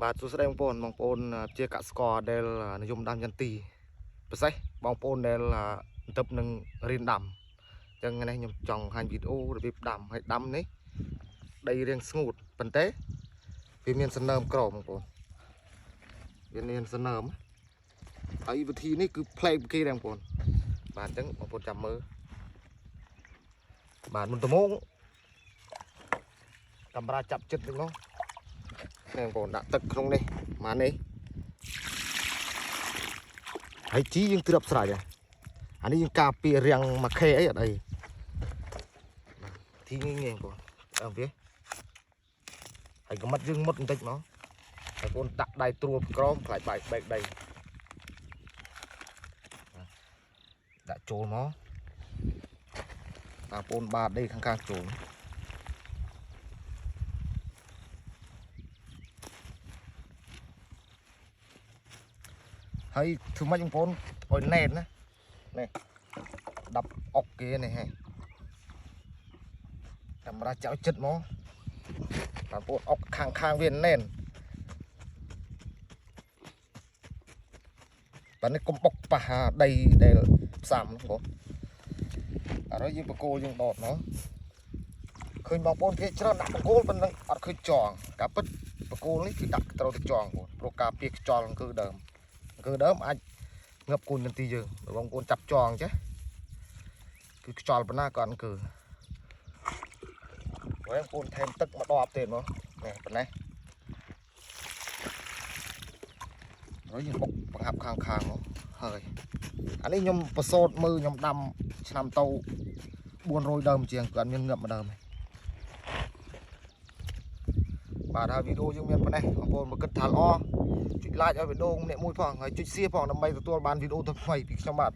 បាទសួស្តីបងប្អូនជាកសិករដែលនិយមដាំចន្ទីពិសេសបងប្អូនដែលបន្ទប់នឹងរៀនដាំអញ្ចឹងនេះខ្ញុំចង់បង្ហាញវីដេអូរបៀបដាំហើយដាំនេះដីរាងស្ងួតប៉ុន្តែវាមានសណ្ដើមក្របងប្អូនវាមានសណ្ដើមហើយវិធីនេះគឺប្លែកពីគេដែរបងប្អូនបាទអញ្ចឹងបងប្អូនចាំមើលបាទមុនដំបូងកាមេរ៉ាចាប់ចិត្តហ្នឹងនោះបងប្អូនដាក់ទឹកក្នុងនេះមកនេះហើយជីយើងទ្រាបស្រេចអានេះយើងការពាររាំងមួយខែអីអត់អីទីងាយបងប្អូនអើវាហើយកម្រិតយើងមុតបន្តិចមកបងប្អូនដាក់ដៃត្រួតក្រមខ្លាចបែកដីដាក់ចូលមកបងប្អូនបាតដីខាងចូលហើយធ្វើម៉េចបងប្អូនឲ្យណែនណានេះដាប់អុកគេនេះហ៎កាមេរ៉ាចោលចិត្តមកបងប្អូនអុកខាងវាណែនបាទនេះកុំបុកប៉ះដីដែលផ្សាំបងប្អូនអរយើងបកគោយើងដតមកឃើញបងប្អូនគេច្រើនដាក់បកគោប៉ុណ្ណឹងអត់ឃើញចងកាពិតបកគោនេះគឺដាក់ត្រូវទៅចងបងព្រោះការពារខ្យល់គឺដើមអាចងឹបគូនចន្ទីយើងបងប្អូនចាប់ចងចេះគឺខ្យល់ប៉ុណ្ណាក៏អត់គឺបងប្អូនថែមទឹកមកដបទៀតមកនេះប៉ុណ្ណេះហើយយើងបុកបង្ហាប់ខាងមកហើយអានេះខ្ញុំប្រសូតមើលខ្ញុំដាំឆ្នាំតោ400ដើមជាងគាត់មានងឹបមួយដើមបាទហើយវីដេអូយើងមានប៉ុណ្ណេះបងប្អូនមកគិតថាល្អចុច like ឲ្យវីដេអូម្នាក់មួយផងហើយចុច share ផងដើម្បីទទួលបានវីដេអូថ្មីពីខ្ញុំបាទ